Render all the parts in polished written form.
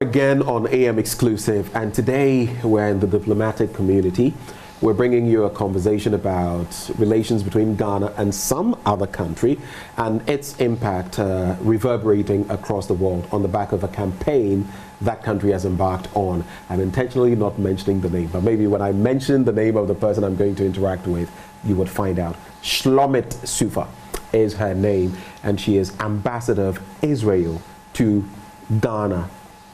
Again on AM Exclusive, and today we're in the diplomatic community. We're bringing you a conversation about relations between Ghana and some other country and its impact reverberating across the world on the back of a campaign that country has embarked on. I'm intentionally not mentioning the name, but maybe when I mention the name of the person I'm going to interact with, you would find out. Shlomit Sufa is her name, and she is ambassador of Israel to Ghana,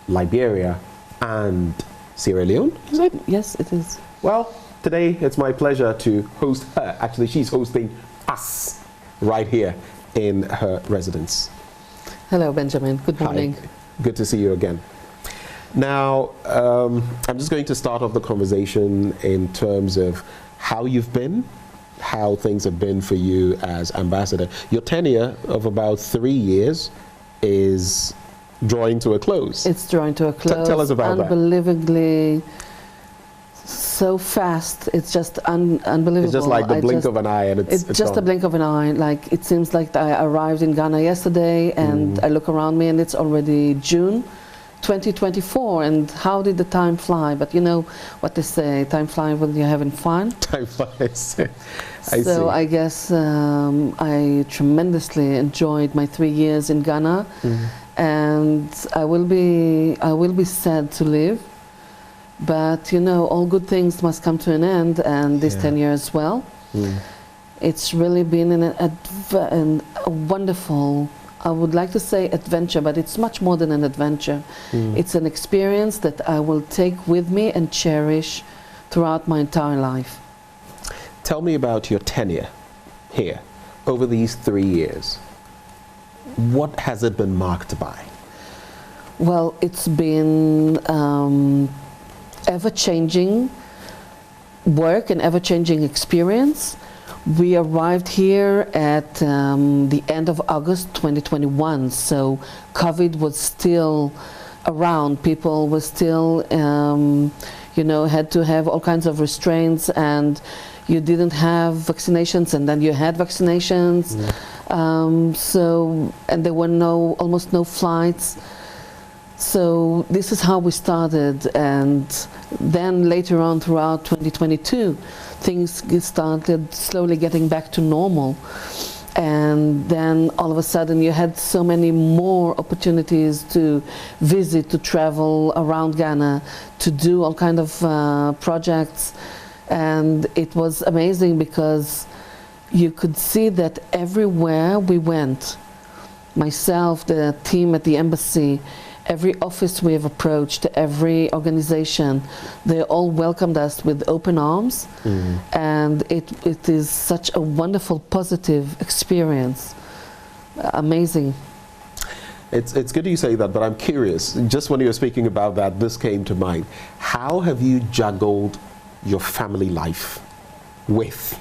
Liberia, and Sierra Leone, is it? Yes, it is. Well, today it's my pleasure to host her. Actually, she's hosting us right here in her residence. Hello, Benjamin. Good morning. Hi. Good to see you again. Now, I'm just going to start off the conversation in terms of how you've been, how things have been for you as ambassador. Your tenure of about 3 years is drawing to a close. It's drawing to a close. Tell us about that. Unbelievably so fast. It's just unbelievable. It's just like the blink of an eye, and it's just gone. a blink of an eye. Like, it seems like I arrived in Ghana yesterday, and I look around me and it's already June 2024, and how did the time fly? But you know what they say, time flies when you're having fun. Time flies. So I guess I tremendously enjoyed my 3 years in Ghana. And I will be sad to leave, but you know, all good things must come to an end, and this tenure as well. It's really been a wonderful, I would like to say adventure, but it's much more than an adventure. It's an experience that I will take with me and cherish throughout my entire life. Tell me about your tenure here over these 3 years. What has it been marked by? Well, it's been ever-changing work and ever-changing experience. We arrived here at the end of August 2021, so COVID was still around. People were still, you know, had to have all kinds of restraints, and you didn't have vaccinations, and then you had vaccinations. And there were almost no flights. So this is how we started, and then later on throughout 2022, things started slowly getting back to normal. And then all of a sudden you had so many more opportunities to visit, to travel around Ghana, to do all kind of projects. And it was amazing because you could see that everywhere we went, myself, the team at the embassy, every office we have approached, every organization, they all welcomed us with open arms. And it is such a wonderful, positive experience. Amazing. It's good you say that, but I'm curious, just when you were speaking about that, this came to mind. How have you juggled your family life with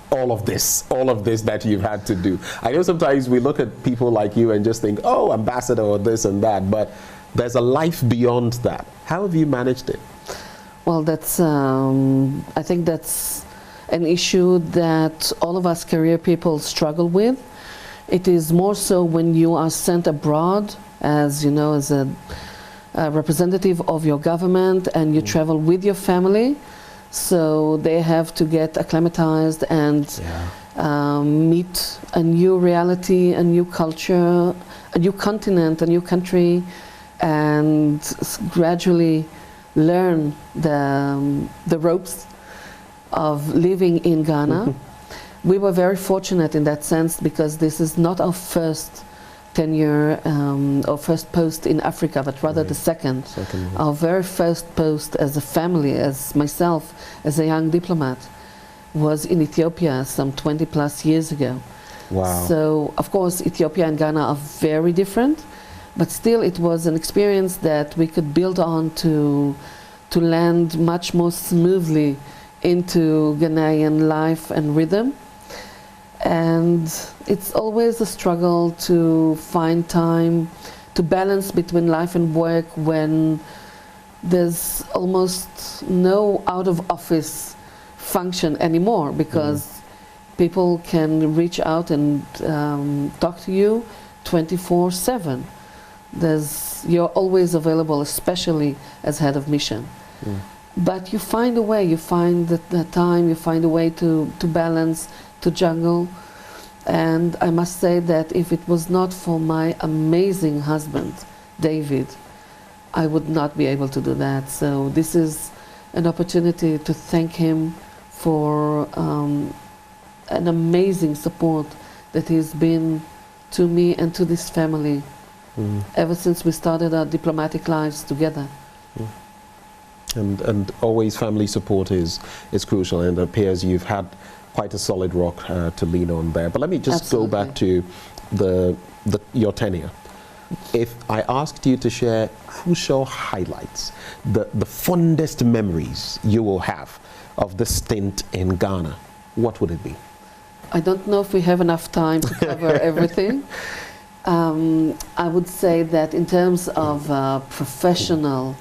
all of this that you've had to do? I know sometimes we look at people like you and just think, oh, ambassador or this and that, but there's a life beyond that. How have you managed it? Well, that's I think that's an issue that all of us career people struggle with. It is more so when you are sent abroad, as you know, as a representative of your government, and you travel with your family. So they have to get acclimatized and meet a new reality, a new culture, a new continent, a new country, and gradually learn the ropes of living in Ghana. We were very fortunate in that sense, because this is not our first tenure or first post in Africa, but rather the second. Our very first post as a family, as myself, as a young diplomat, was in Ethiopia some 20 plus years ago. Wow. So, of course, Ethiopia and Ghana are very different, but still it was an experience that we could build on to land much more smoothly into Ghanaian life and rhythm. And it's always a struggle to find time to balance between life and work when there's almost no out of office function anymore, because people can reach out and talk to you 24/7. You're always available, especially as head of mission. But you find a way, you find the time, you find a way to balance, to juggle. And I must say that if it was not for my amazing husband, David, I would not be able to do that. So this is an opportunity to thank him for an amazing support that he's been to me and to this family ever since we started our diplomatic lives together. And always family support is crucial, and it appears you've had quite a solid rock to lean on there. But let me just go back to your tenure. If I asked you to share crucial highlights, the fondest memories you will have of the stint in Ghana, what would it be? I don't know if we have enough time to cover everything. I would say that in terms of professional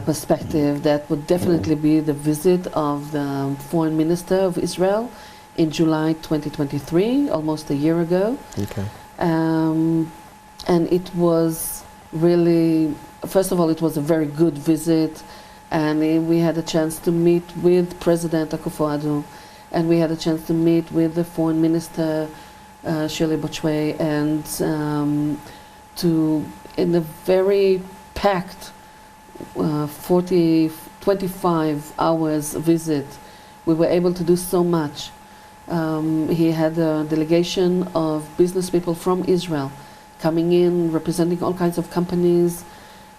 perspective, that would definitely be the visit of the Foreign Minister of Israel in July 2023, almost a year ago. Okay. And it was really, first of all, it was a very good visit, and we had a chance to meet with President Akufo-Addo, and we had a chance to meet with the Foreign Minister Shirley Bochwe, and in a very packed 25 hours visit, we were able to do so much. He had a delegation of business people from Israel coming in, representing all kinds of companies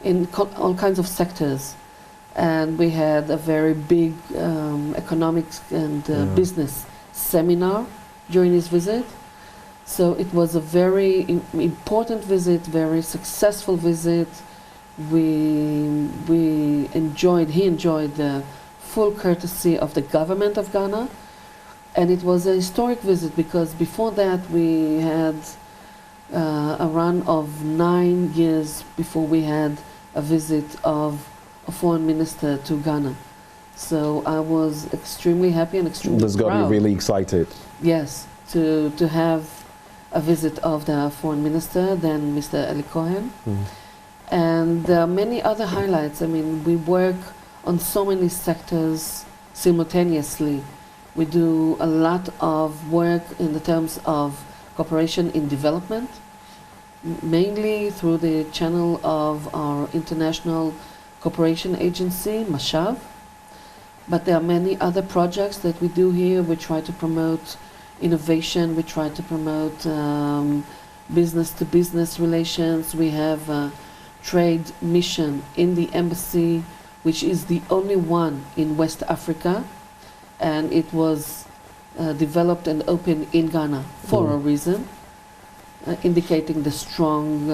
in all kinds of sectors. And we had a very big economics and business seminar during his visit. So it was a very important visit, very successful visit. He enjoyed the full courtesy of the government of Ghana. And it was a historic visit because before that we had a run of 9 years before we had a visit of a foreign minister to Ghana. So I was extremely happy and extremely proud. This got you really excited. Yes, to have a visit of the foreign minister, then Mr. Eli Cohen. And many other highlights. I mean, we work on so many sectors simultaneously. We do a lot of work in the terms of cooperation in development, mainly through the channel of our international cooperation agency, Mashav. But there are many other projects that we do here. We try to promote innovation. We try to promote business-to-business relations. We have a trade mission in the embassy, which is the only one in West Africa. And it was developed and opened in Ghana for a reason, indicating the strong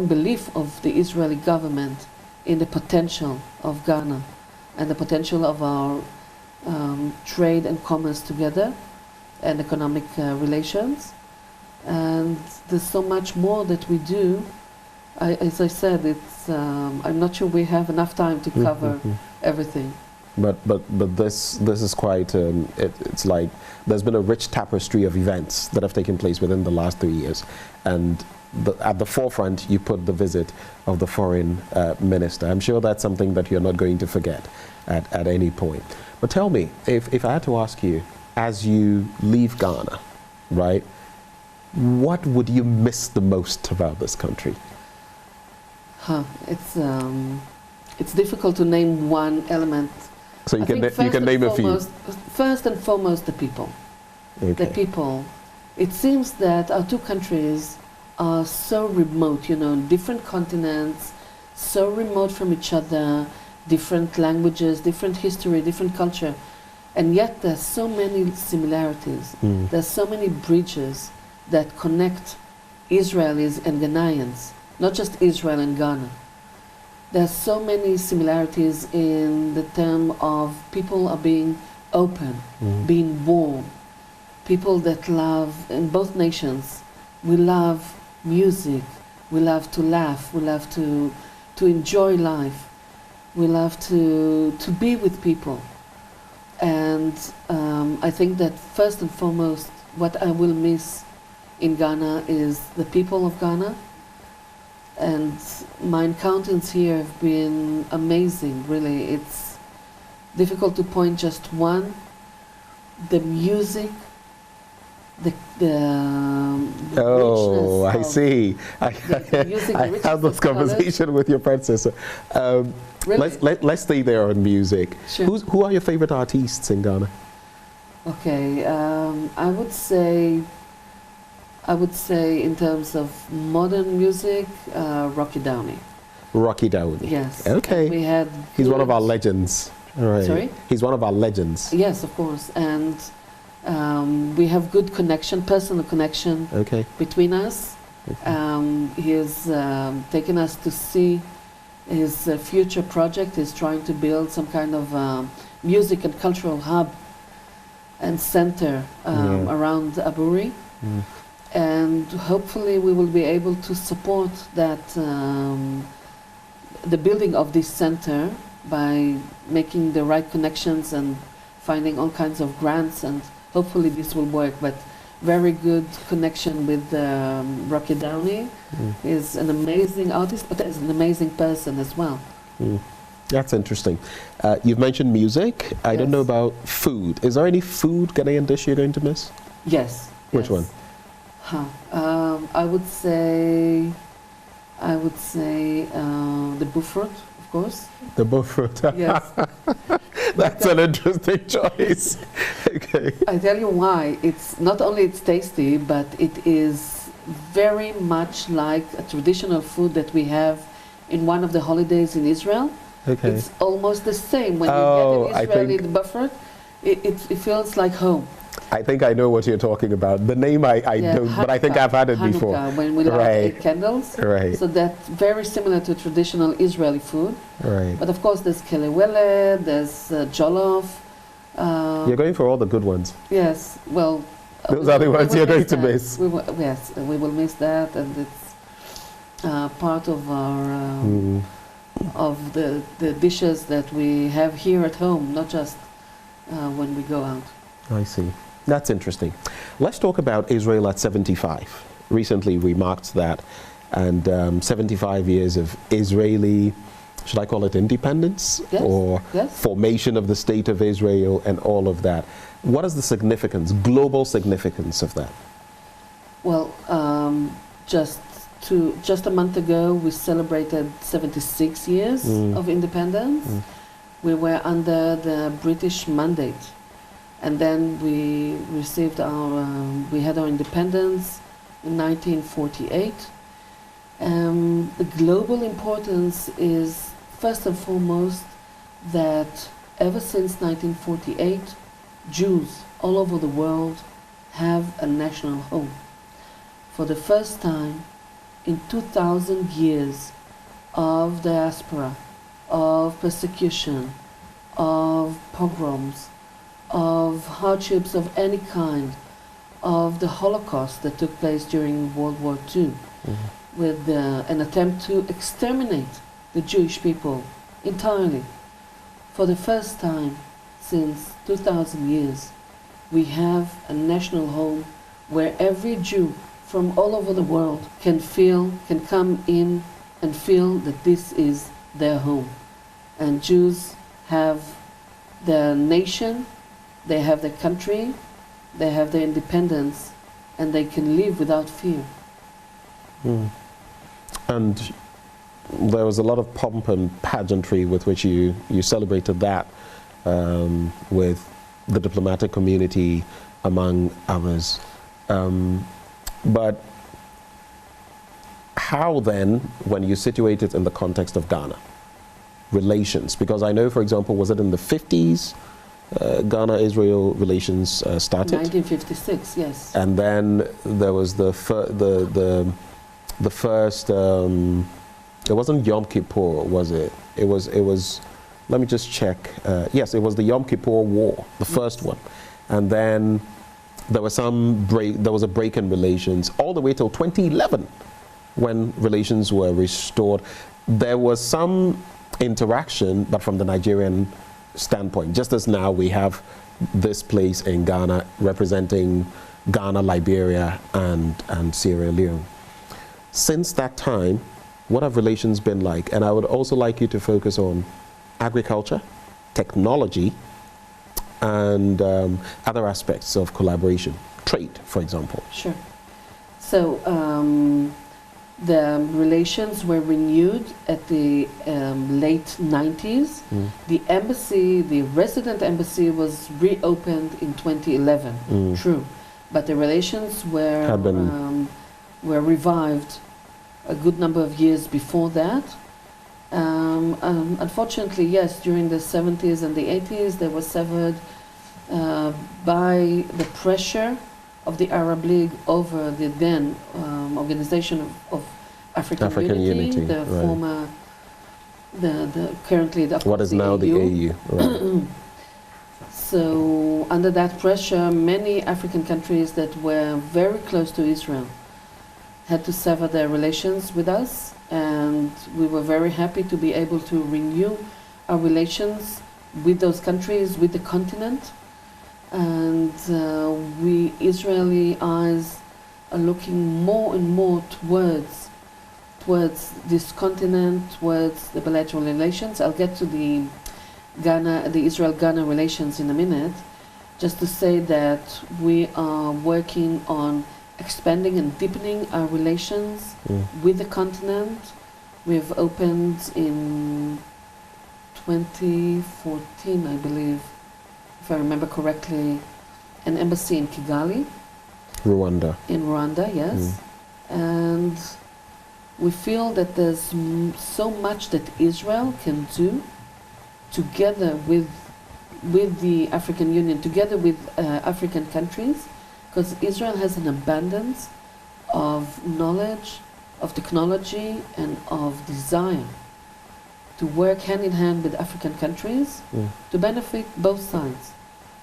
belief of the Israeli government in the potential of Ghana and the potential of our trade and commerce together and economic relations. And there's so much more that we do. As I said, I'm not sure we have enough time to cover everything. But this is quite, it's like there's been a rich tapestry of events that have taken place within the last 3 years. And at the forefront, you put the visit of the foreign minister. I'm sure that's something that you're not going to forget at any point. But tell me, if I had to ask you, as you leave Ghana, right, what would you miss the most about this country? It's difficult to name one element. So you can name a few. First and foremost, the people. Okay. The people. It seems that our two countries are so remote, different continents, so remote from each other, different languages, different history, different culture. And yet there's so many similarities. There's so many bridges that connect Israelis and Ghanaians, not just Israel and Ghana. There's so many similarities in the term of people are being open, being warm. People that love, in both nations, we love music, we love to laugh, we love to enjoy life, we love to be with people. And I think that first and foremost, what I will miss in Ghana is the people of Ghana, And my encounters here have been amazing, really. It's difficult to point just one. The music, the Oh, I richness see. the music, the I richness had this of colours. conversation with your predecessor. Really? Let's stay there on music. Sure. Who are your favorite artists in Ghana? Okay, I would say in terms of modern music, Rocky Downey. Rocky Downey. Yes. Okay. We had. He's one of good- our legends. All right. Sorry? He's one of our legends. Yes, of course, and we have good connection, personal connection Okay. between us. He has taken us to see his future project. He's trying to build some kind of music and cultural hub and center Yeah. around Aburi. Mm. And hopefully we will be able to support that, the building of this center by making the right connections and finding all kinds of grants, and hopefully this will work. But very good connection with Rocky Downey. Mm. He's an amazing artist, but he's an amazing person as well. Mm. That's interesting. You've mentioned music. I don't Yes. know about food. Is there any food Ghanaian dish you're going to miss? Yes. Which yes. one? I would say the buffet, of course. The buffet. Yes. That's an interesting choice. Okay. I tell you why. It's not only it's tasty, but it is very much like a traditional food that we have in one of the holidays in Israel. Okay. It's almost the same. When Oh, you I get in Israel think- in the buffet, it feels like home. I think I know what you're talking about. The name I Yeah, don't, but I think I've had it before. Hanukkah, when we light Right. 8 candles. Right. So that's very similar to traditional Israeli food. Right. But of course, there's kelewele, there's jollof. You're going for all the good ones. Yes, well. Those are the we ones will you're going to that. miss. Yes, we will miss that, and it's part of our Mm. of the dishes that we have here at home, not just when we go out. I see. That's interesting. Let's talk about Israel at 75. Recently we marked that, and 75 years of Israeli, should I call it independence? Yes, Or yes. formation of the state of Israel and all of that. What is the significance, global significance of that? Well, just a month ago, we celebrated 76 years of independence. We were under the British mandate, and then we received we had our independence in 1948. The global importance is first and foremost that ever since 1948, Jews all over the world have a national home. For the first time in 2,000 years of diaspora, of persecution, of pogroms, of hardships of any kind, of the Holocaust that took place during World War II, with an attempt to exterminate the Jewish people entirely. For the first time since 2,000 years, we have a national home where every Jew from all over the world can come in and feel that this is their home. And Jews have their nation, they have their country, they have their independence, and they can live without fear. And there was a lot of pomp and pageantry with which you celebrated that with the diplomatic community, among others. But how then, when you situate it in the context of Ghana, relations? Because I know, for example, was it in the 50s Ghana-Israel relations started? 1956, yes. And then there was the first. It wasn't Yom Kippur, was it? It was. Let me just check. Yes, it was the Yom Kippur War, the first one, and then there was There was a break in relations all the way till 2011, when relations were restored. There was some interaction, but from the Nigerian standpoint, just as now we have this place in Ghana representing Ghana, Liberia, and Sierra Leone. Since that time, what have relations been like? And I would also like you to focus on agriculture, technology, and other aspects of collaboration, trade, for example. Sure. So the relations were renewed at the late 90s. The embassy, the resident embassy, was reopened in 2011. True, but the relations were revived a good number of years before that. Unfortunately, yes, during the 70s and the 80s, they were severed by the pressure of the Arab League over the then Organization of African Unity, the right. former, currently the what is now AU. the AU. Right. So under that pressure, many African countries that were very close to Israel had to sever their relations with us, and we were very happy to be able to renew our relations with those countries, with the continent. And we Israeli eyes are looking more and more towards this continent, towards the bilateral relations. I'll get to the Israel-Ghana relations in a minute, just to say that we are working on expanding and deepening our relations with the continent. We have opened in 2014, I believe, if I remember correctly, an embassy in Kigali. Rwanda. In Rwanda, yes. And we feel that there's so much that Israel can do together with the African Union, together with African countries, because Israel has an abundance of knowledge, of technology, and of desire to work hand in hand with African countries to benefit both sides.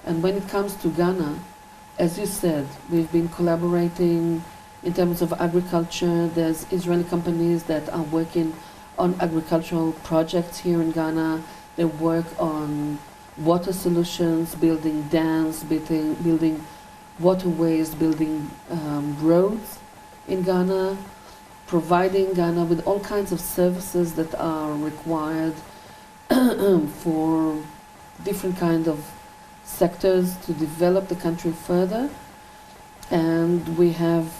And when it comes to Ghana, as you said, we've been collaborating in terms of agriculture. There's Israeli companies that are working on agricultural projects here in Ghana. They work on water solutions, building dams, building waterways, building roads in Ghana, providing Ghana with all kinds of services that are required for different kind of sectors to develop the country further. And we have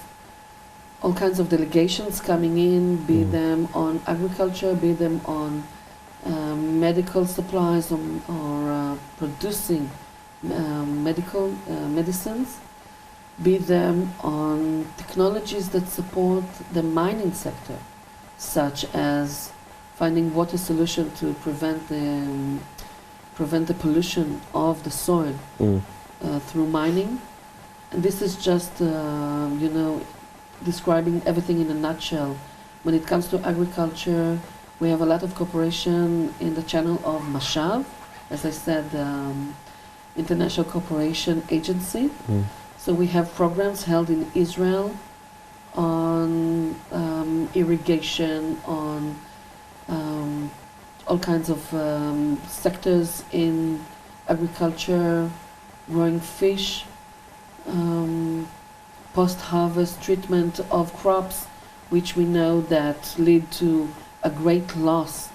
all kinds of delegations coming in, be them on agriculture, be them on medical supplies or producing medicines, be them on technologies that support the mining sector, such as finding water solution to prevent the pollution of the soil through mining. And this is just, describing everything in a nutshell. When it comes to agriculture, we have a lot of cooperation in the channel of Mashav, as I said, International Cooperation Agency. So we have programs held in Israel on irrigation, on all kinds of sectors in agriculture, growing fish, post-harvest treatment of crops, which we know that lead to a great loss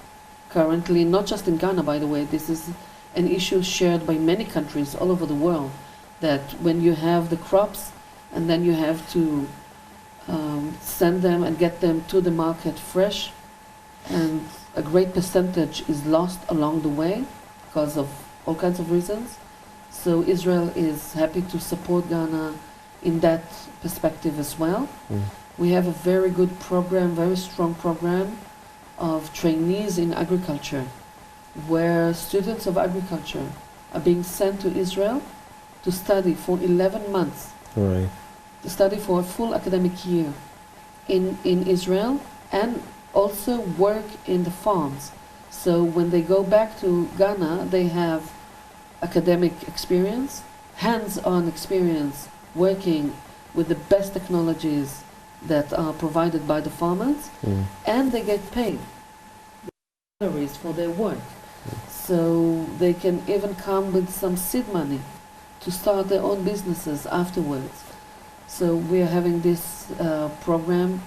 currently, not just in Ghana, by the way. This is an issue shared by many countries all over the world, that when you have the crops and then you have to send them and get them to the market fresh, and a great percentage is lost along the way because of all kinds of reasons. So Israel is happy to support Ghana in that perspective as well. We have a very good program, very strong program of trainees in agriculture, where students of agriculture are being sent to Israel to study for 11 months, Right. to study for a full academic year in Israel, and also work in the farms. So when they go back to Ghana, they have academic experience, hands-on experience, working with the best technologies that are provided by the farmers, and they get paid salaries for their work. So they can even come with some seed money to start their own businesses afterwards. So we are having this program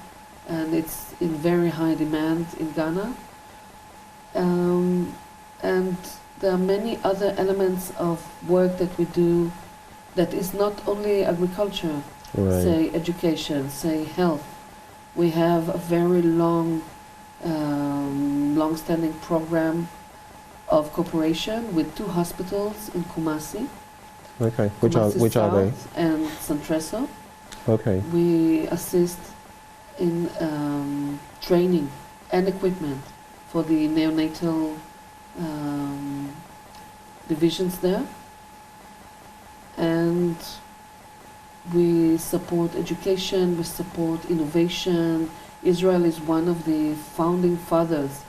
and it's in very high demand in Ghana. And there are many other elements of work that we do that is not only agriculture, Right. say education, say health. We have a very long-standing program of cooperation with 2 hospitals in Kumasi. Okay. Which are they? South and Centreso. Okay. We assist in training and equipment for the neonatal divisions there, and we support education, we support innovation. Israel is one of the founding fathers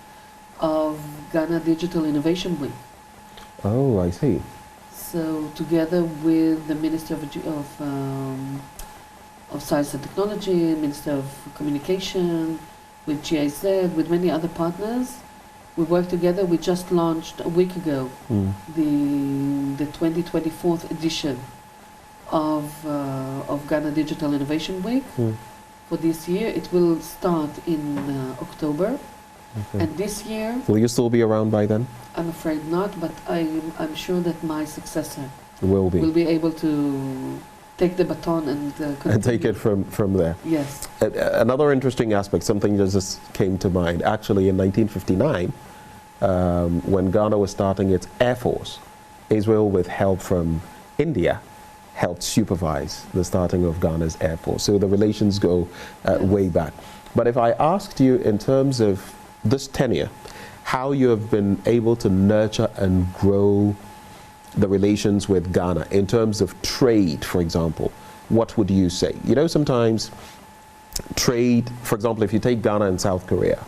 of Ghana Digital Innovation Week. Oh, I see. So together with the Minister of Science and Technology, Minister of Communication, with GIZ, with many other partners, we work together. We just launched a week ago the 2024 edition of Ghana Digital Innovation Week. For this year. It will start in October. Okay. And this year, Will you still be around by then? I'm afraid not, but I'm sure that my successor Will be. will be able to take the baton and And take it from there. Yes. Another interesting aspect, something that just came to mind. Actually, in 1959, when Ghana was starting its Air Force, Israel, with help from India, helped supervise the starting of Ghana's Air Force. So the relations go way back. But if I asked you in terms of this tenure, how you have been able to nurture and grow the relations with Ghana in terms of trade, for example, what would you say? You know, sometimes trade, for example, if you take Ghana and South Korea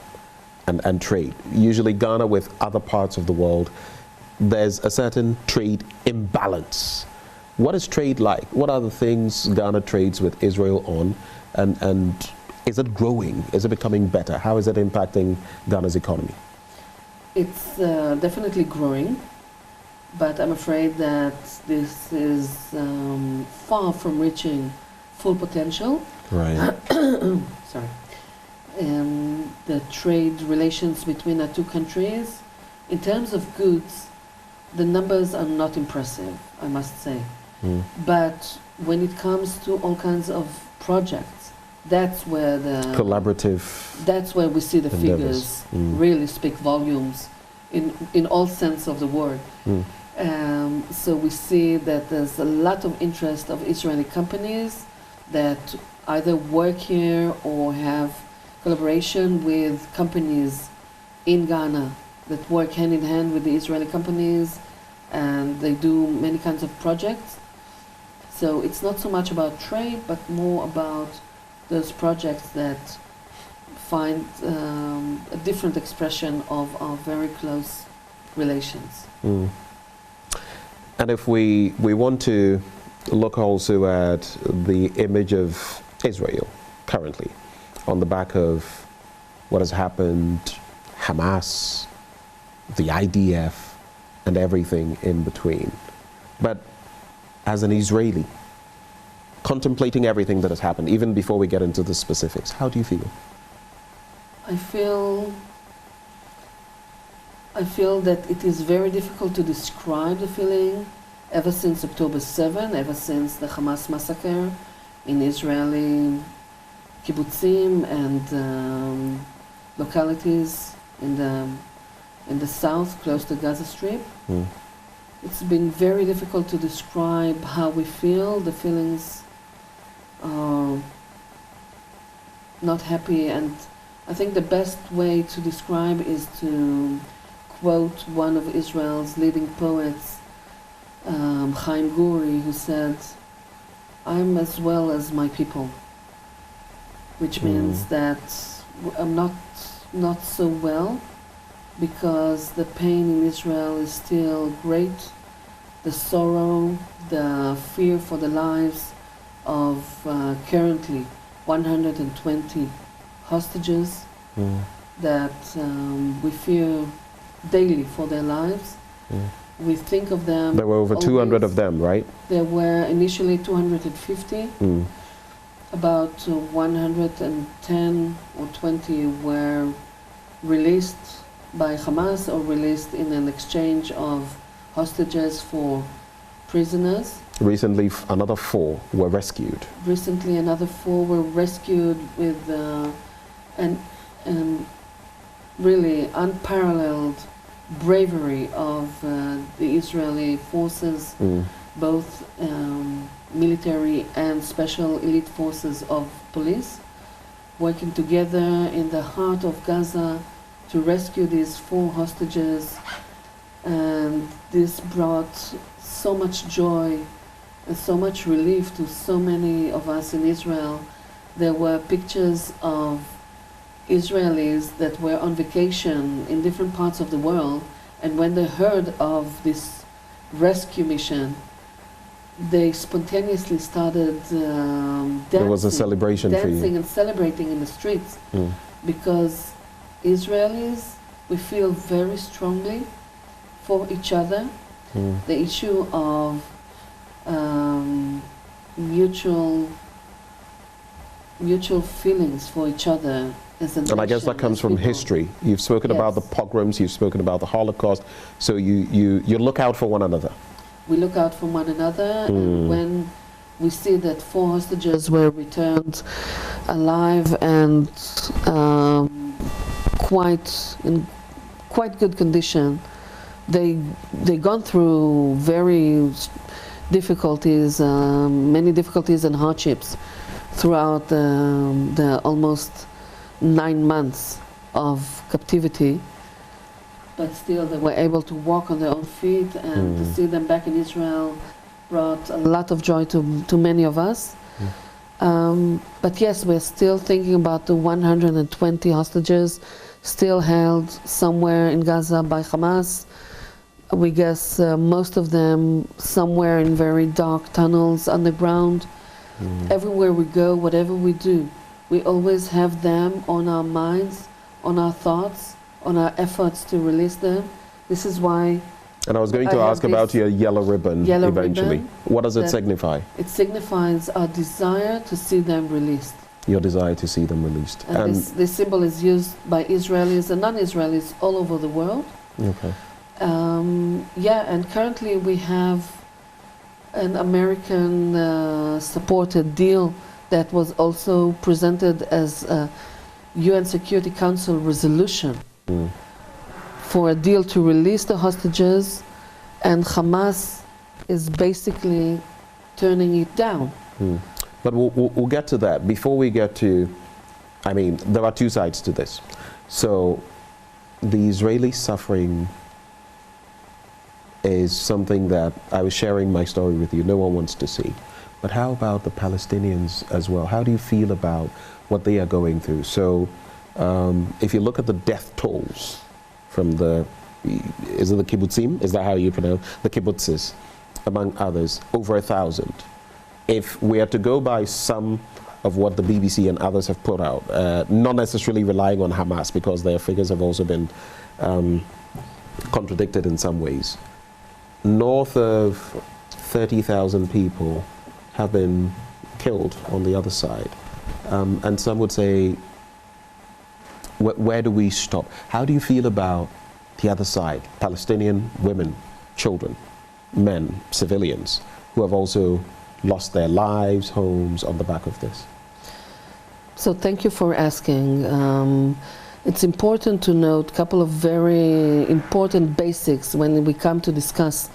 and trade, usually Ghana with other parts of the world, there's a certain trade imbalance. What is trade like? What are the things Ghana trades with Israel on? And is it growing? Is it becoming better? How is it impacting Ghana's economy? It's definitely growing, but I'm afraid that this is far from reaching full potential. Right. Sorry. The trade relations between our 2 countries, in terms of goods, the numbers are not impressive, I must say. But when it comes to all kinds of projects, that's where that's where we see the endeavors. figures really speak volumes in all sense of the word. So we see that there's a lot of interest of Israeli companies that either work here or have collaboration with companies in Ghana that work hand in hand with the Israeli companies, and they do many kinds of projects. So it's not so much about trade, but more about those projects that find a different expression of our very close relations. And if we want to look also at the image of Israel currently on the back of what has happened, Hamas, the IDF, and everything in between. But as an Israeli, contemplating everything that has happened, even before we get into the specifics, how do you feel? I feel that it is very difficult to describe the feeling ever since October 7, ever since the Hamas massacre in Israeli kibbutzim and localities in the south, close to Gaza Strip. It's been very difficult to describe how we feel. The feelings are not happy, and I think the best way to describe is to quote one of Israel's leading poets, Chaim Guri, who said, "I'm as well as my people," which means that I'm not so well, because the pain in Israel is still great. The sorrow, the fear for the lives of currently 120 hostages that we fear daily for their lives. We think of them. There were over 200 of them, right? There were initially 250. About 110 or 20 were released by Hamas or released in an exchange of hostages for prisoners. Recently, another 4 were rescued. Recently, another 4 were rescued with an really unparalleled bravery of the Israeli forces, both military and special elite forces of police, working together in the heart of Gaza to rescue these 4 hostages. And this brought so much joy and so much relief to so many of us in Israel. There were pictures of Israelis that were on vacation in different parts of the world, and when they heard of this rescue mission, they spontaneously started dancing. There was a celebration for you. Dancing and celebrating in the streets, because Israelis, we feel very strongly for each other. The issue of mutual feelings for each other as a nation. And I guess that comes from history. You've spoken about the pogroms, you've spoken about the Holocaust, so you look out for one another. We look out for one another, and when we see that 4 hostages were returned alive and in quite good condition, they gone through very difficulties, many difficulties and hardships throughout the almost 9 months of captivity, but still they were able to walk on their own feet, and to see them back in Israel brought a lot of joy to many of us. But yes, we're still thinking about the 120 hostages still held somewhere in Gaza by Hamas. We guess most of them somewhere in very dark tunnels underground. Everywhere we go, whatever we do, we always have them on our minds, on our thoughts, on our efforts to release them. This is why. And I was going to ask about your yellow ribbon eventually. What does it signify? It signifies our desire to see them released. Your desire to see them released. And this symbol is used by Israelis and non-Israelis all over the world. Okay. And currently we have an American supported deal that was also presented as a UN Security Council resolution for a deal to release the hostages, and Hamas is basically turning it down. But we'll get to that. Before we get to, I mean, there are 2 sides to this. So the Israeli suffering is something that I was sharing my story with you. No one wants to see. But how about the Palestinians as well? How do you feel about what they are going through? So if you look at the death tolls from is it the kibbutzim? Is that how you pronounce the kibbutzes, among others, over 1,000. If we are to go by some of what the BBC and others have put out, not necessarily relying on Hamas, because their figures have also been contradicted in some ways, north of 30,000 people have been killed on the other side. And some would say, where do we stop? How do you feel about the other side? Palestinian women, children, men, civilians, who have also lost their lives, homes on the back of this. So thank you for asking. It's important to note a couple of very important basics when we come to discuss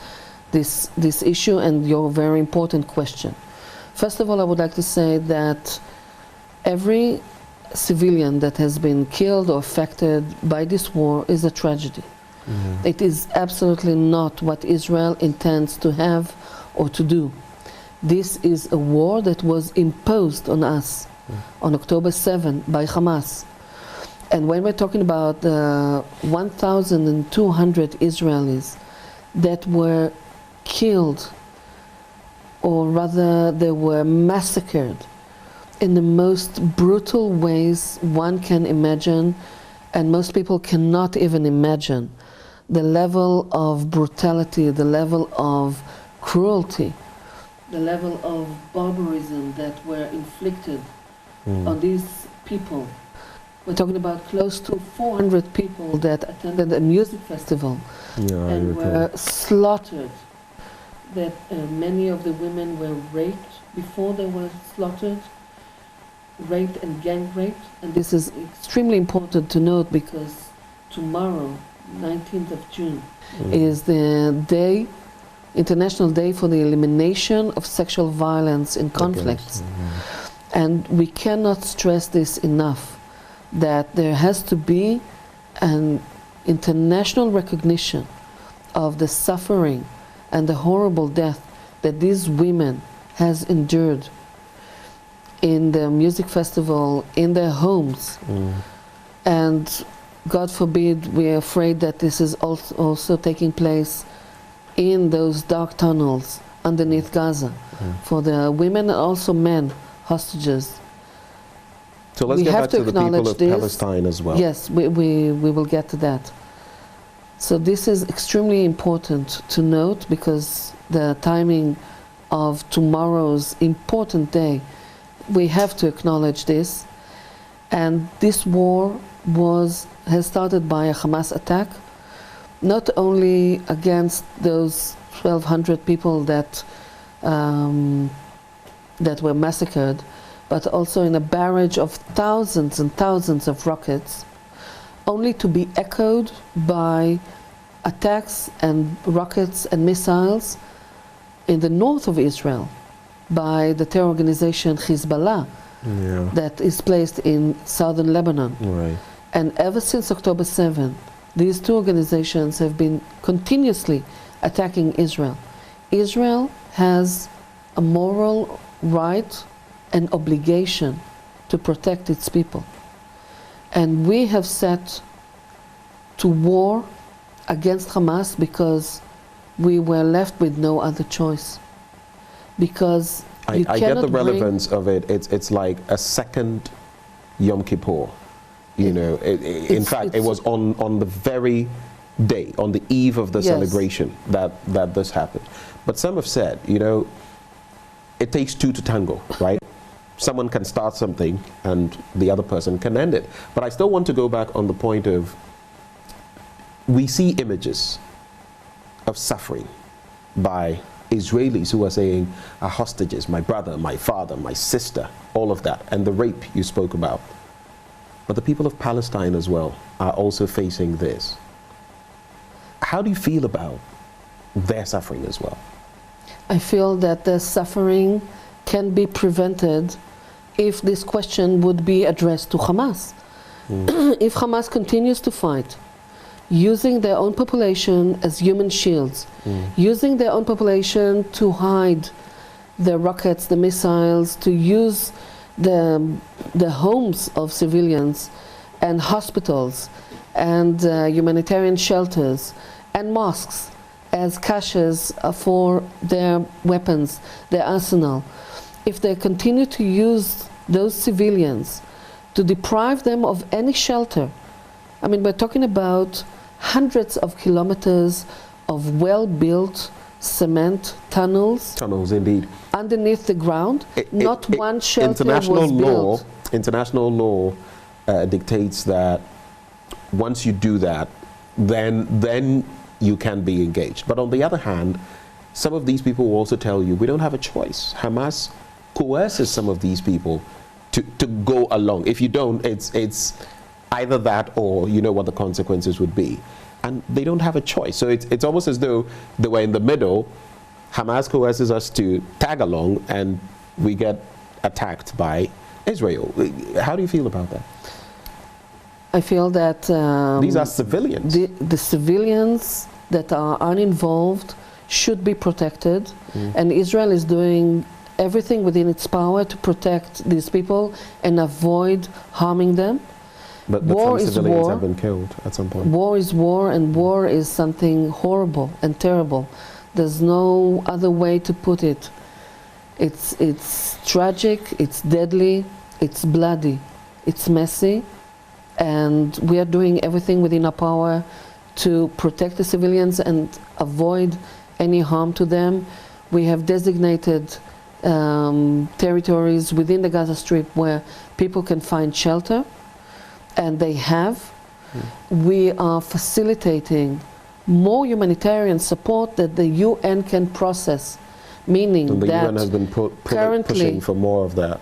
this issue and your very important question. First of all, I would like to say that every civilian that has been killed or affected by this war is a tragedy. It is absolutely not what Israel intends to have or to do. This is a war that was imposed on us on October 7 by Hamas. And when we're talking about 1,200 Israelis that were killed, or rather they were massacred in the most brutal ways one can imagine, and most people cannot even imagine the level of brutality, the level of cruelty the level of barbarism that were inflicted on these people. We're talking about close to 400 people that attended a music festival and were slaughtered. That many of the women were raped before they were slaughtered, raped and gang raped. And this is extremely important to note because tomorrow, 19th of June, is the day, International Day for the Elimination of Sexual Violence in Conflicts. And we cannot stress this enough, that there has to be an international recognition of the suffering and the horrible death that these women has endured in the music festival, in their homes. And God forbid, we are afraid that this is also taking place in those dark tunnels underneath Gaza for the women and also men hostages. So let's get back to the people of Palestine as well. Yes, we will get to that. So this is extremely important to note because the timing of tomorrow's important day, we have to acknowledge this. And this war has started by a Hamas attack, not only against those 1,200 people that were massacred, but also in a barrage of thousands and thousands of rockets, only to be echoed by attacks and rockets and missiles in the north of Israel by the terror organization Hezbollah that is placed in southern Lebanon. And ever since October 7, these two organizations have been continuously attacking Israel. Israel has a moral right and obligation to protect its people. And we have set to war against Hamas because we were left with no other choice. Because I get the relevance of it. It's like a second Yom Kippur. You know, in fact, it was on the very day, on the eve of the celebration that this happened. But some have said, you know, it takes two to tango, right? Someone can start something and the other person can end it. But I still want to go back on the point of, we see images of suffering by Israelis who are saying, our hostages, my brother, my father, my sister, all of that, and the rape you spoke about. But the people of Palestine as well are also facing this. How do you feel about their suffering as well? I feel that the suffering can be prevented if this question would be addressed to Hamas. If Hamas continues to fight, using their own population as human shields, using their own population to hide the rockets, the missiles, to use the homes of civilians and hospitals and humanitarian shelters and mosques as caches for their weapons, their arsenal. If they continue to use those civilians to deprive them of any shelter, I mean, we're talking about hundreds of kilometers of well-built cement tunnels. Tunnels, indeed. Underneath the ground. Not one shelter was built. International law dictates that once you do that, then you can be engaged. But on the other hand, some of these people will also tell you, we don't have a choice. Hamas coerces some of these people to go along. If you don't, it's either that or you know what the consequences would be. And they don't have a choice. So it's almost as though they were in the middle. Hamas coerces us to tag along and we get attacked by Israel. How do you feel about that? I feel that these are civilians. The civilians that are uninvolved should be protected, and Israel is doing everything within its power to protect these people and avoid harming them. But some civilians have been killed at some point. War is war, and war is something horrible and terrible. There's no other way to put it. It's tragic, it's deadly, it's bloody, it's messy, and we are doing everything within our power to protect the civilians and avoid any harm to them. We have designated territories within the Gaza Strip where people can find shelter, and they have. We are facilitating more humanitarian support that the UN can process, meaning and the that UN has been pushing for more of that.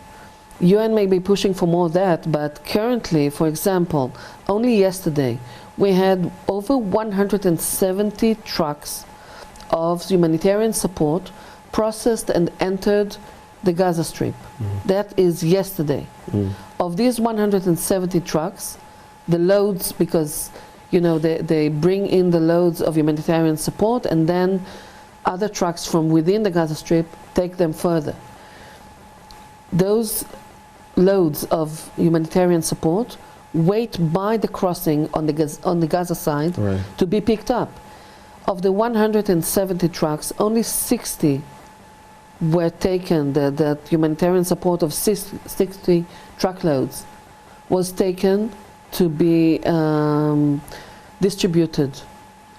UN may be pushing for more of that, but currently, for example, only yesterday, we had over 170 trucks of humanitarian support processed and entered the Gaza Strip. That is yesterday. Of these 170 trucks, the loads, because you know they bring in the loads of humanitarian support, and then other trucks from within the Gaza Strip take them further. Those loads of humanitarian support wait by the crossing on the Gaza side to be picked up. Of the 170 trucks, only 60 were taken. The humanitarian support of 60 truckloads was taken to be distributed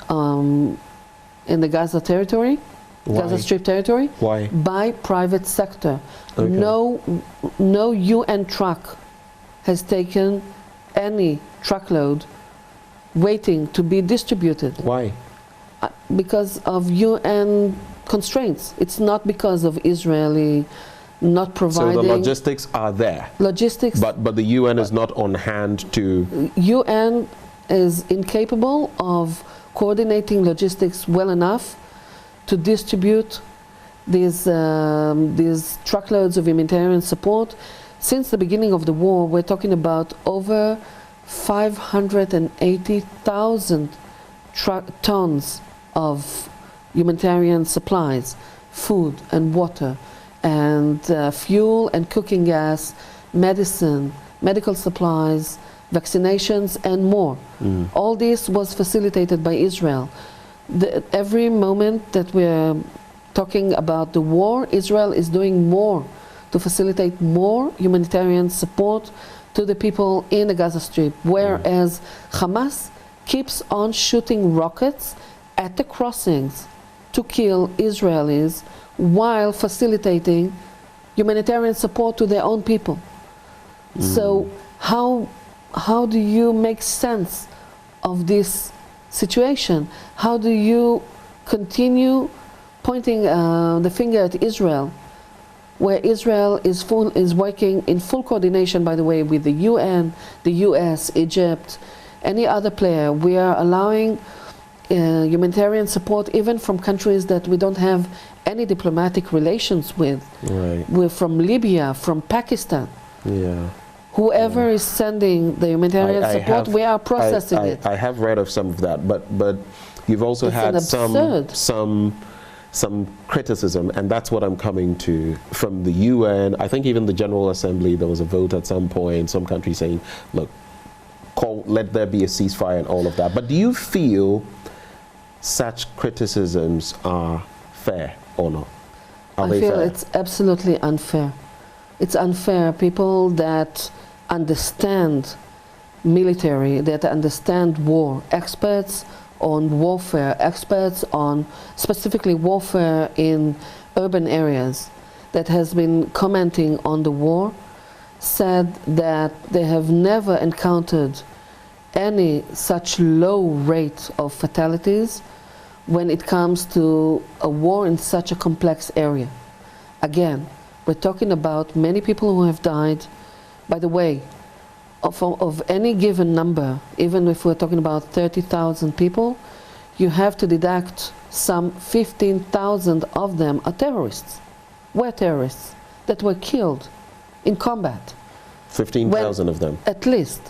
in the Gaza territory, Gaza Strip territory. Why? By private sector. Okay. No UN truck has taken any truckload waiting to be distributed. Why? Because of UN constraints. It's not because of Israeli not providing. So the logistics are there. Logistics. But the UN is not on hand to. UN is incapable of coordinating logistics well enough to distribute these truckloads of humanitarian support. Since the beginning of the war, we're talking about over 580,000 tons of humanitarian supplies, food and water, and fuel and cooking gas, medicine, medical supplies, vaccinations, and more. All this was facilitated by Israel. Every moment that we're talking about the war, Israel is doing more to facilitate more humanitarian support to the people in the Gaza Strip, whereas Hamas keeps on shooting rockets at the crossings to kill Israelis while facilitating humanitarian support to their own people. So how do you make sense of this situation? How do you continue pointing the finger at Israel, where Israel is working in full coordination, by the way, with the UN, the US, Egypt, any other player? We are allowing humanitarian support even from countries that we don't have any diplomatic relations with. We're from Libya, from Pakistan. Whoever is sending the humanitarian support, we are processing it. I have read of some of that, but you've also had some criticism, and that's what I'm coming to, from the UN. I think even the General Assembly, there was a vote at some point, some countries saying, look, let there be a ceasefire and all of that. But do you feel such criticisms are fair or not? I feel it's absolutely unfair. It's unfair. People that understand military, that understand war, experts on warfare, experts on specifically warfare in urban areas, that has been commenting on the war, said that they have never encountered any such low rate of fatalities when it comes to a war in such a complex area. Again, we're talking about many people who have died. By the way, of any given number, even if we're talking about 30,000 people, you have to deduct some 15,000 of them are terrorists. Were terrorists that were killed in combat. 15,000 of them? At least.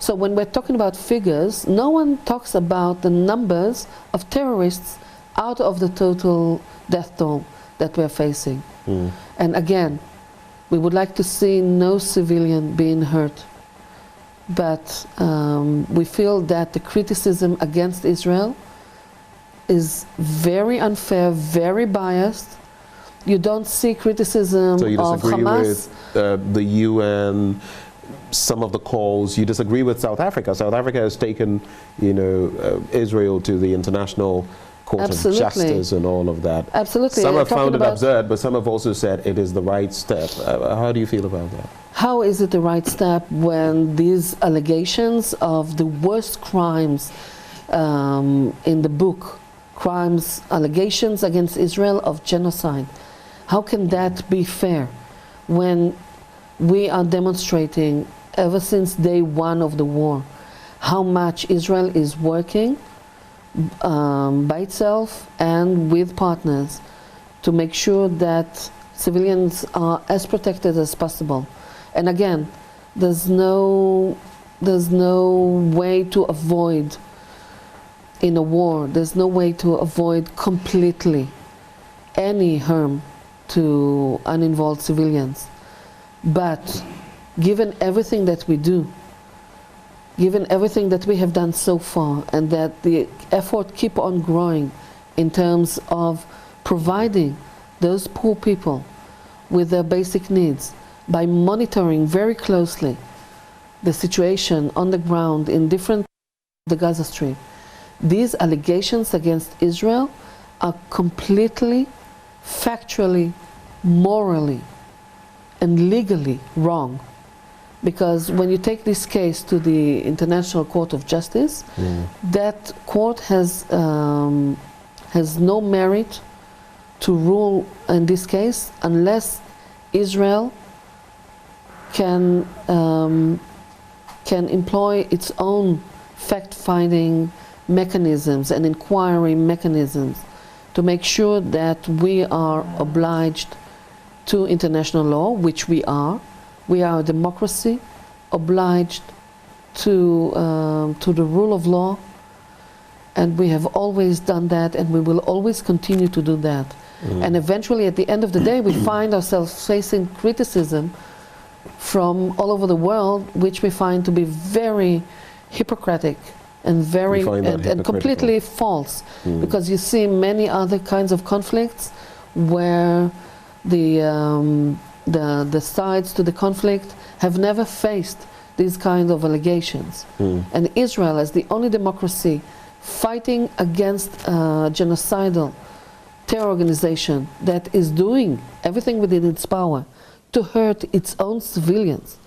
So when we're talking about figures, no one talks about the numbers of terrorists out of the total death toll that we're facing. And again, we would like to see no civilian being hurt. But we feel that the criticism against Israel is very unfair, very biased. You don't see criticism of Hamas. So you disagree with the UN, some of the calls. You disagree with South Africa. South Africa has taken, Israel to the International court Absolutely. of justice and all of that. Absolutely. Some have found it about absurd, but some have also said it is the right step. How do you feel about that? how is it the right step when these allegations of the worst crimes in the book, allegations against Israel of genocide, how can that be fair when we are demonstrating ever since day one of the war how much Israel is working by itself and with partners to make sure that civilians are as protected as possible. And again, there's no way to avoid in a war, there's no way to avoid completely any harm to uninvolved civilians. But given everything that we do, given everything that we have done so far, and that the effort keep on growing in terms of providing those poor people with their basic needs by monitoring very closely the situation on the ground in different parts of the Gaza Strip, these allegations against Israel are completely, factually, morally, and legally wrong. Because when you take this case to the International Court of Justice, that court has no merit to rule in this case unless Israel can employ its own fact-finding mechanisms and inquiry mechanisms to make sure that we are obliged to international law, which we are. We are a democracy obliged to the rule of law, and we have always done that, and we will always continue to do that. And eventually, at the end of the day, we find ourselves facing criticism from all over the world, which we find to be very hypocritic and very and completely false, because you see many other kinds of conflicts where the sides to the conflict have never faced these kinds of allegations. And Israel, as the only democracy fighting against a genocidal terror organization that is doing everything within its power to hurt its own civilians,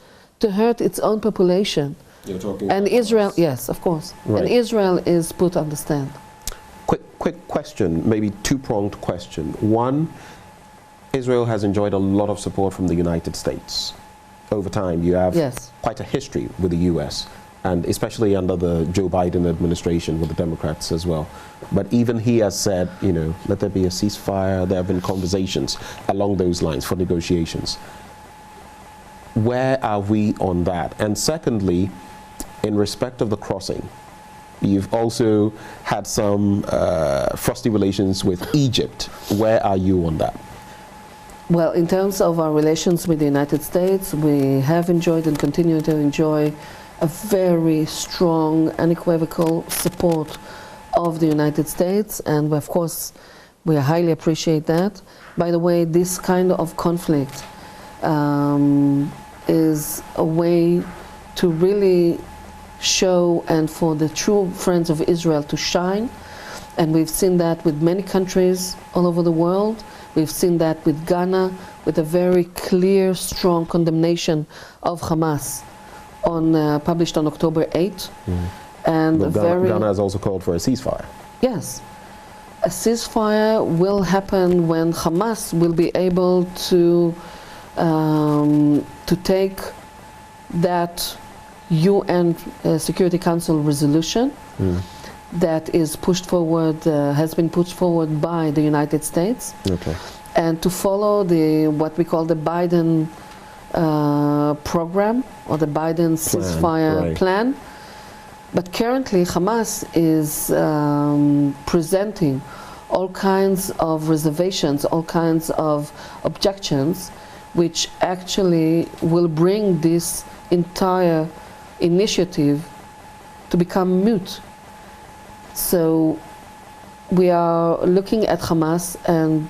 to hurt its own population. You're talking and about Israel, Hamas. yes, of course. Right. And Israel is put on the stand. Quick question, maybe two-pronged question. One, Israel has enjoyed a lot of support from the United States. Over time, you have quite a history with the US, and especially under the Joe Biden administration with the Democrats as well. But even he has said, you know, let there be a ceasefire. There have been conversations along those lines for negotiations. Where are we on that? And secondly, in respect of the crossing, you've also had some frosty relations with Egypt. Where are you on that? Well, in terms of our relations with the United States, we have enjoyed and continue to enjoy a very strong, unequivocal support of the United States, and of course, we highly appreciate that. By the way, this kind of conflict is a way to really show, and for the true friends of Israel to shine, and we've seen that with many countries all over the world. We've seen that with Ghana, with a very clear, strong condemnation of Hamas, published on October 8th. And Ghana has also called for a ceasefire. Yes. A ceasefire will happen when Hamas will be able to take that UN Security Council resolution that is pushed forward, has been pushed forward by the United States, and to follow what we call the Biden program, or the Biden ceasefire plan. But currently Hamas is presenting all kinds of reservations, all kinds of objections, which actually will bring this entire initiative to become moot. So we are looking at Hamas, and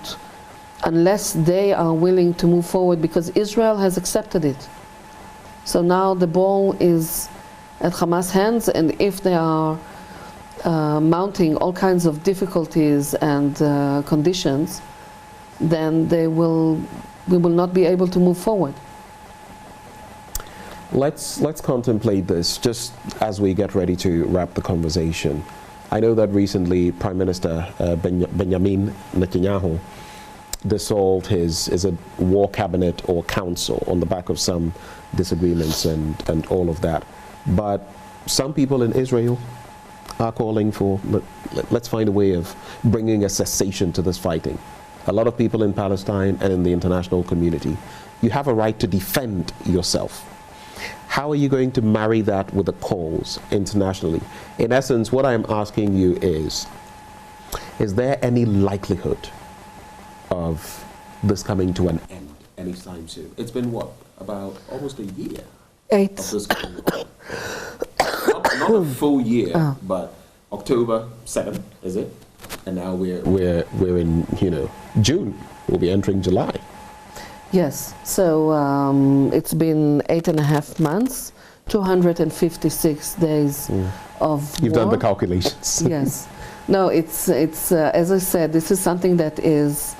unless they are willing to move forward, because Israel has accepted it, so now the ball is at Hamas' hands, and if they are mounting all kinds of difficulties and conditions, then we will not be able to move forward. Let's contemplate this just as we get ready to wrap the conversation. I know that recently Prime Minister Benjamin Netanyahu dissolved his war cabinet or council on the back of some disagreements and all of that. But some people in Israel are calling for, let's find a way of bringing a cessation to this fighting. A lot of people in Palestine and in the international community, you have a right to defend yourself. How are you going to marry that with a cause internationally? In essence, what I'm asking you is there any likelihood of this coming to an end anytime soon? It's been what, about almost a year? 8. Of this going on. Not a full year, but October 7th, is it? And now we're in, June. We'll be entering July. Yes, so it's been 8.5 months, 256 days of You've war. done the calculations. Yes. No, it's as I said, this is something that is,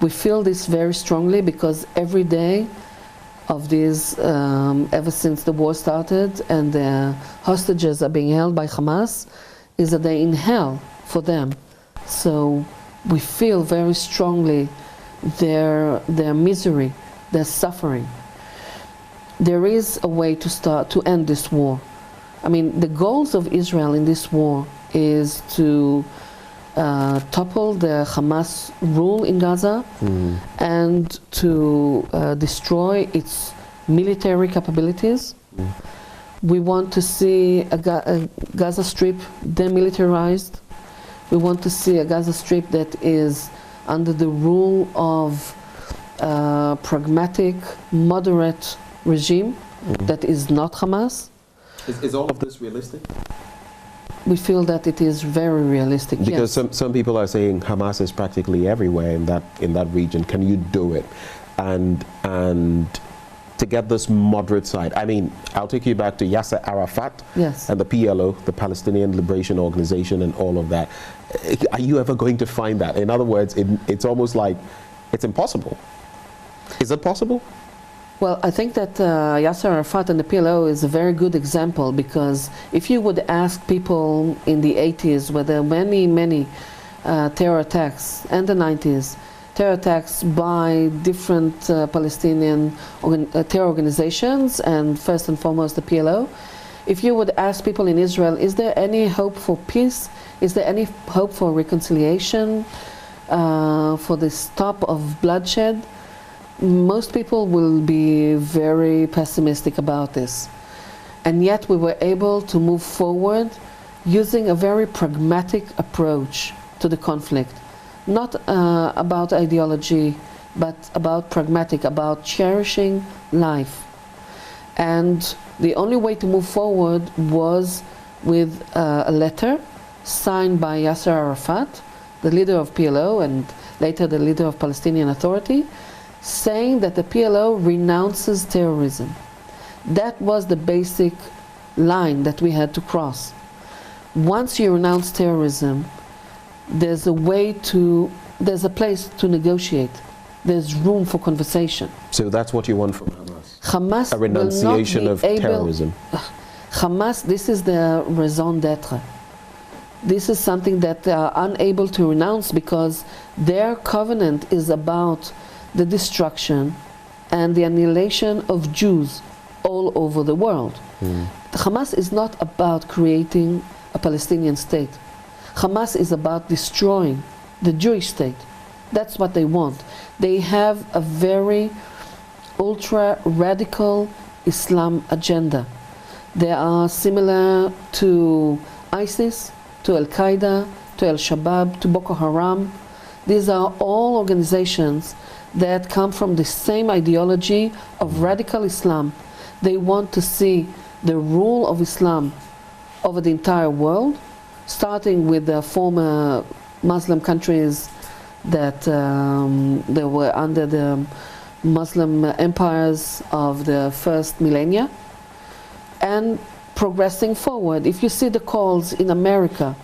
we feel this very strongly because every day of this, ever since the war started and the hostages are being held by Hamas, is a day in hell for them. So we feel very strongly their misery, their suffering. There is a way to end this war. I mean, the goals of Israel in this war is to topple the Hamas rule in Gaza and to destroy its military capabilities. We want to see a Gaza Strip demilitarized. We want to see a Gaza Strip that is under the rule of a pragmatic, moderate regime that is not Hamas. Is all of this realistic? We feel that it is very realistic. Because yes. some people are saying Hamas is practically everywhere in that region. Can you do it? And to get this moderate side, I mean, I'll take you back to Yasser Arafat and the PLO, the Palestinian Liberation Organization, and all of that. Are you ever going to find that? In other words, it's almost like it's impossible. Is it possible? Well, I think that Yasser Arafat and the PLO is a very good example, because if you would ask people in the 80s, where there were many terror attacks, and the 90s, terror attacks by different Palestinian terror organizations, and first and foremost the PLO, if you would ask people in Israel, is there any hope for peace? Is there any hope for reconciliation, for the stop of bloodshed? Most people will be very pessimistic about this. And yet we were able to move forward using a very pragmatic approach to the conflict. Not about ideology, but about pragmatic, about cherishing life. And the only way to move forward was with a letter signed by Yasser Arafat, the leader of PLO and later the leader of Palestinian Authority, saying that the PLO renounces terrorism. That was the basic line that we had to cross. Once you renounce terrorism, there's a place to negotiate. There's room for conversation. So that's what you want from Hamas? Hamas a renunciation of terrorism. Hamas, this is their raison d'etre. This is something that they are unable to renounce, because their covenant is about the destruction and the annihilation of Jews all over the world. Hamas is not about creating a Palestinian state. Hamas is about destroying the Jewish state. That's what they want. They have a very ultra-radical Islam agenda. They are similar to ISIS, to Al-Qaeda, to Al-Shabaab, to Boko Haram. These are all organizations that come from the same ideology of radical Islam. They want to see the rule of Islam over the entire world, starting with the former Muslim countries that they were under the Muslim empires of the first millennia, and progressing forward. If you see the calls in America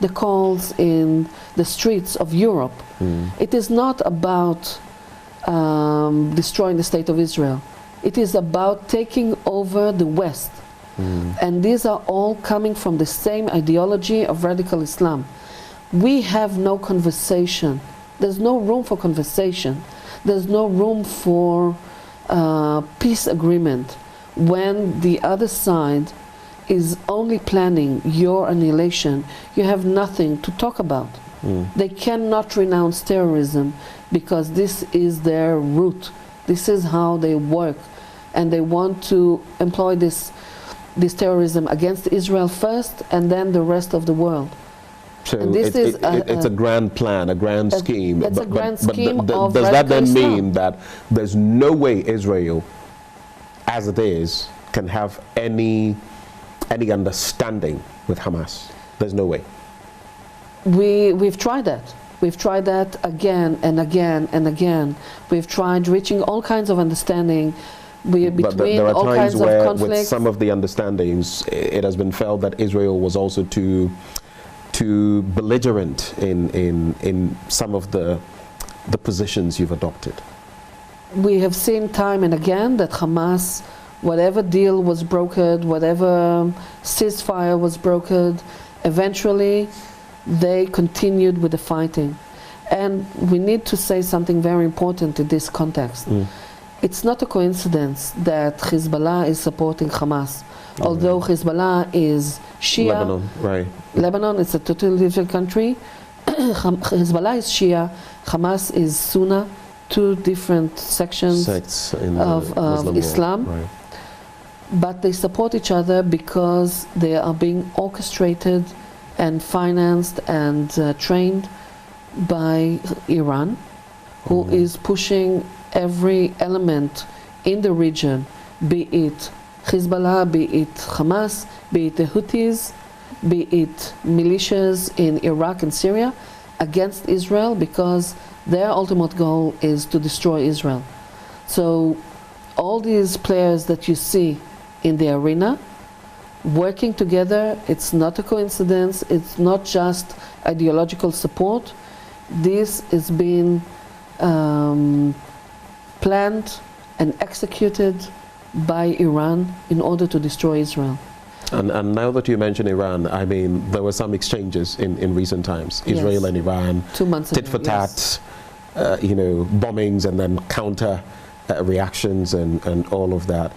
the calls in the streets of Europe. It is not about destroying the state of Israel. It is about taking over the West. And these are all coming from the same ideology of radical Islam. We have no conversation. There's no room for conversation. There's no room for peace agreement when the other side is only planning your annihilation. You have nothing to talk about. They cannot renounce terrorism because this is their root. This is how they work. And they want to employ this terrorism against Israel first and then the rest of the world. So it's a grand plan, a grand scheme. It's a grand scheme of does that then Islam. mean that there's no way Israel, as it is, can have any understanding with Hamas? There's no way. We've tried that. We've tried that again and again and again. We've tried reaching all kinds of understanding between there are all times kinds where, of conflicts. with some of the understandings, it has been felt that Israel was also too belligerent in some of the positions you've adopted. We have seen time and again that Hamas, whatever deal was brokered, whatever ceasefire was brokered, eventually they continued with the fighting. And we need to say something very important in this context. It's not a coincidence that Hezbollah is supporting Hamas. Although Hezbollah is Shia, Lebanon, right. Lebanon is a totally different country. Hezbollah is Shia, Hamas is Sunni, two different sections of Islam. Right. But they support each other because they are being orchestrated and financed and trained by Iran, who is pushing every element in the region, be it Hezbollah, be it Hamas, be it the Houthis, be it militias in Iraq and Syria, against Israel, because their ultimate goal is to destroy Israel. So all these players that you see in the arena working together, it's not a coincidence, it's not just ideological support. This is being planned and executed by Iran in order to destroy Israel. And now that you mention Iran, I mean, there were some exchanges in recent times. Israel Yes. and Iran, 2 months tit ago, for tat, yes. Bombings and then counter reactions and all of that.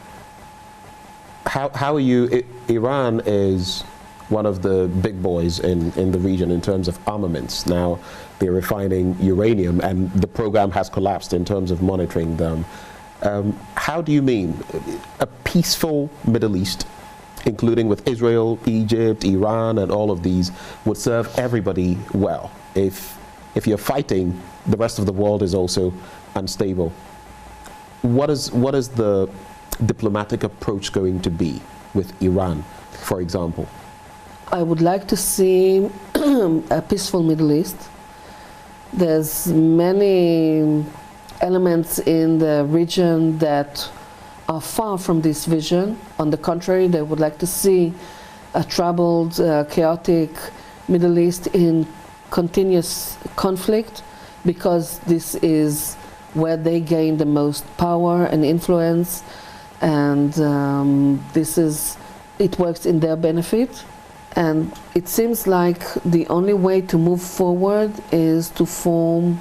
How are you? Iran is one of the big boys in the region in terms of armaments. Now they're refining uranium and the program has collapsed in terms of monitoring them. How do you mean a peaceful Middle East, including with Israel, Egypt, Iran, and all of these, would serve everybody well? If you're fighting, the rest of the world is also unstable. What is the diplomatic approach going to be with Iran, for example? I would like to see a peaceful Middle East. There's many elements in the region that are far from this vision. On the contrary, they would like to see a troubled, chaotic Middle East in continuous conflict, because this is where they gain the most power and influence, and it works in their benefit. And it seems like the only way to move forward is to form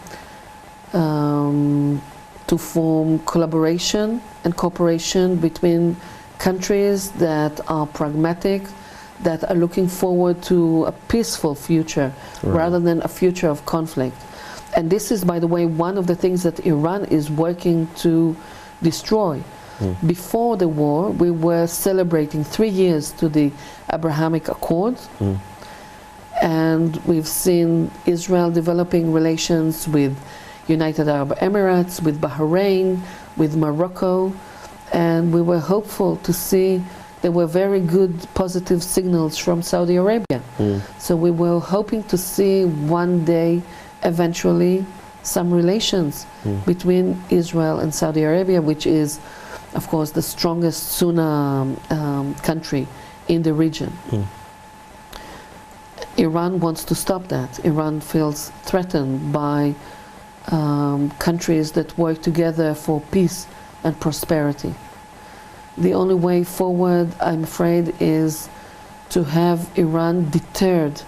collaboration and cooperation between countries that are pragmatic, that are looking forward to a peaceful future, rather than a future of conflict. And this is, by the way, one of the things that Iran is working to destroy. Before the war, we were celebrating 3 years to the Abrahamic Accords, and we've seen Israel developing relations with United Arab Emirates, with Bahrain, with Morocco, and we were hopeful to see there were very good positive signals from Saudi Arabia. So we were hoping to see one day, eventually, some relations between Israel and Saudi Arabia, which is, of course, the strongest Sunni country in the region. Iran wants to stop that. Iran feels threatened by countries that work together for peace and prosperity. The only way forward, I'm afraid, is to have Iran deterred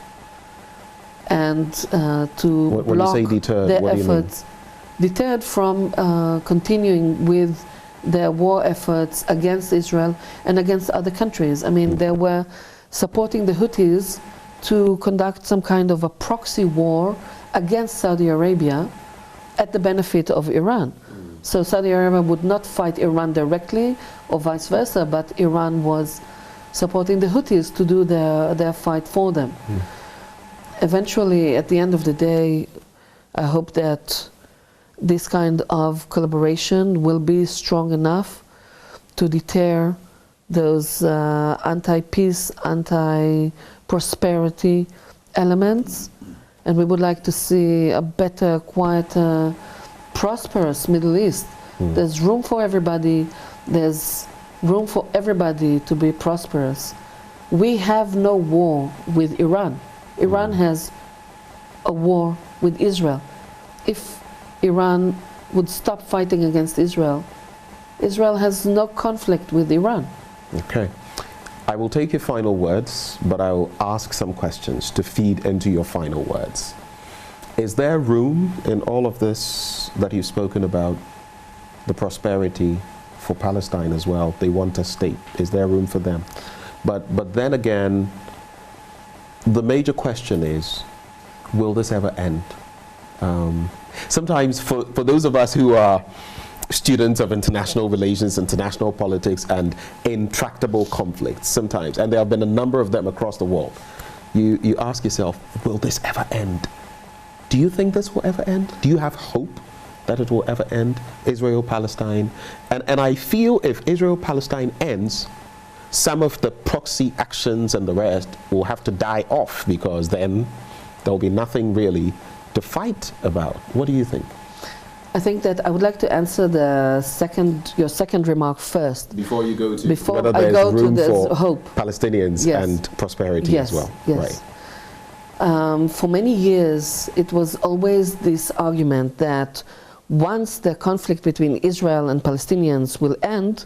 and to when block you say deterred, their what do you efforts. Deterred from continuing with their war efforts against Israel and against other countries. I mean, they were supporting the Houthis to conduct some kind of a proxy war against Saudi Arabia at the benefit of Iran. So Saudi Arabia would not fight Iran directly or vice versa, but Iran was supporting the Houthis to do their fight for them. Eventually, at the end of the day, I hope that this kind of collaboration will be strong enough to deter those anti-peace, anti-prosperity elements, and we would like to see a better, quieter, prosperous Middle East. There's room for everybody. There's room for everybody to be prosperous. We have no war with Iran. Iran has a war with Israel. If Iran would stop fighting against Israel, Israel has no conflict with Iran. Okay. I will take your final words, but I will ask some questions to feed into your final words. Is there room in all of this that you've spoken about, the prosperity for Palestine as well? They want a state. Is there room for them? But then again, the major question is, will this ever end? Sometimes for those of us who are students of international relations, international politics, and intractable conflicts sometimes, and there have been a number of them across the world, you ask yourself, will this ever end? Do you think this will ever end? Do you have hope that it will ever end? Israel-Palestine. And I feel if Israel-Palestine ends, some of the proxy actions and the rest will have to die off, because then there will be nothing really to fight about. What do you think? I think that I would like to answer your second remark first. Before you go to Before whether I there's go room to for hope. Palestinians and prosperity as well. Yes. Right. For many years, it was always this argument that once the conflict between Israel and Palestinians will end,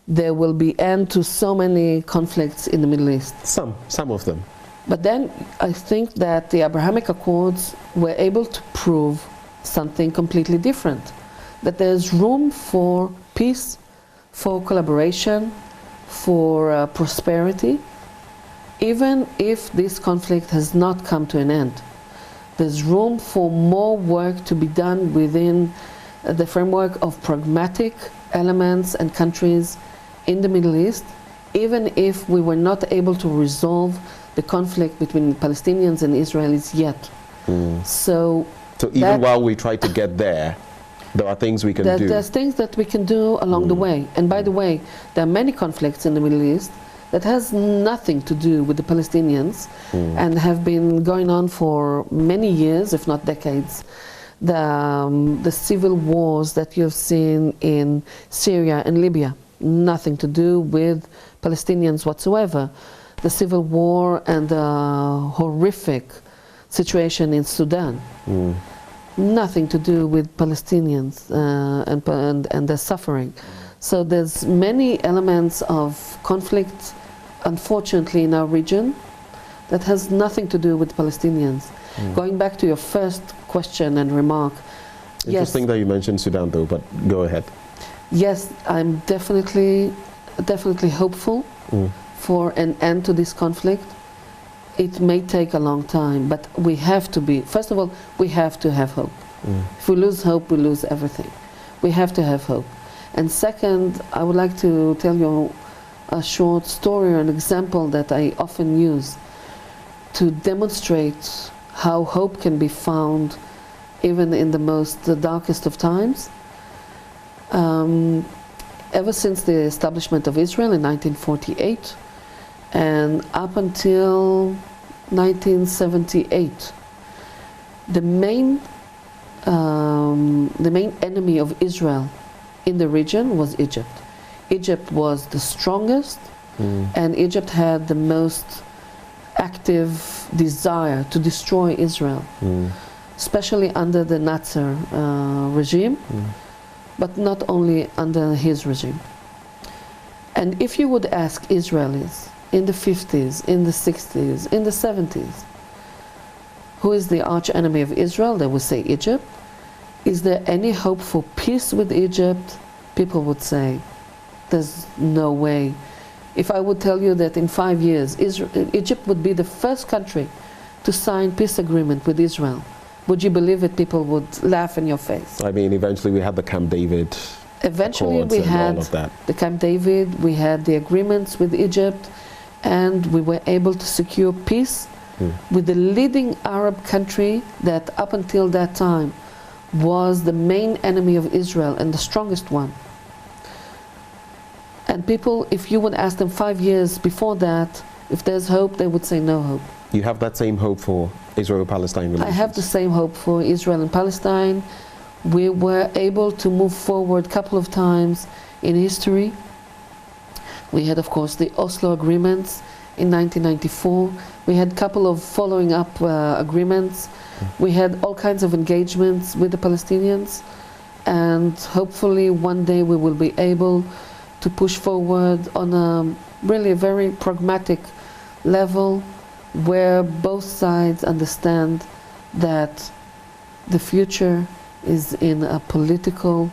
there will be end to so many conflicts in the Middle East. Some of them. But then I think that the Abrahamic Accords were able to prove something completely different. That there's room for peace, for collaboration, for prosperity, even if this conflict has not come to an end. There's room for more work to be done within the framework of pragmatic elements and countries in the Middle East, even if we were not able to resolve the conflict between Palestinians and Israelis yet. So even while we try to get there, there are things we can do. There's things that we can do along the way. And by the way, there are many conflicts in the Middle East that has nothing to do with the Palestinians and have been going on for many years, if not decades. The civil wars that you've seen in Syria and Libya, nothing to do with Palestinians whatsoever. The civil war and the horrific situation in Sudan, nothing to do with Palestinians and their suffering. So there's many elements of conflict, unfortunately, in our region that has nothing to do with Palestinians. Going back to your first question and remark. Interesting that you mentioned Sudan though, but go ahead. Yes, I'm definitely hopeful for an end to this conflict. It may take a long time, but we have to be, first of all, we have to have hope. If we lose hope, we lose everything. We have to have hope. And second, I would like to tell you a short story or an example that I often use to demonstrate how hope can be found even in the darkest of times. Ever since the establishment of Israel in 1948 and up until 1978, the main enemy of Israel in the region was Egypt. Egypt was the strongest, and Egypt had the most active desire to destroy Israel, especially under the Nasser regime, but not only under his regime. And if you would ask Israelis in the 50s, in the 60s, in the 70s, who is the arch enemy of Israel, they would say Egypt. Is there any hope for peace with Egypt? People would say, there's no way. If I would tell you that in 5 years, Egypt would be the first country to sign peace agreement with Israel, would you believe it? People would laugh in your face. I mean, eventually we had the Camp David. Eventually we had the Camp David, we had the agreements with Egypt, and we were able to secure peace with the leading Arab country that up until that time was the main enemy of Israel and the strongest one. And people, if you would ask them 5 years before that, if there's hope, they would say no hope. You have that same hope for Israel-Palestine relations? I have the same hope for Israel and Palestine. We were able to move forward a couple of times in history. We had, of course, the Oslo agreements in 1994. We had a couple of following up agreements. We had all kinds of engagements with the Palestinians. And hopefully one day we will be able to push forward on a really very pragmatic level where both sides understand that the future is in a political,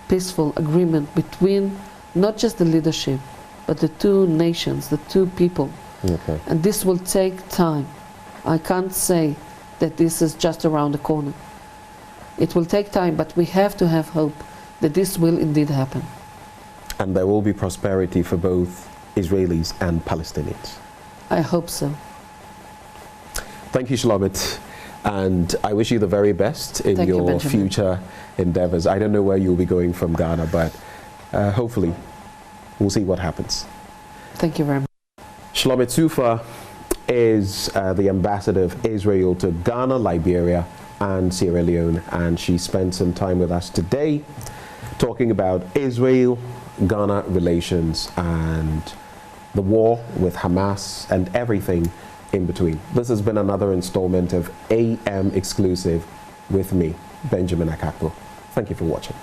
peaceful agreement between not just the leadership, but the two nations, the two people. Okay. And this will take time. I can't say that this is just around the corner. It will take time, but we have to have hope that this will indeed happen. And there will be prosperity for both Israelis and Palestinians. I hope so. Thank you, Shlomit. And I wish you the very best in Thank you, your Benjamin. future endeavors. I don't know where you'll be going from Ghana, but hopefully we'll see what happens. Thank you very much. Shlomit Sufa is the ambassador of Israel to Ghana, Liberia, and Sierra Leone. And she spent some time with us today talking about Israel-Ghana relations and the war with Hamas and everything in between. This has been another installment of AM Exclusive with me, Benjamin Akakpo. Thank you for watching.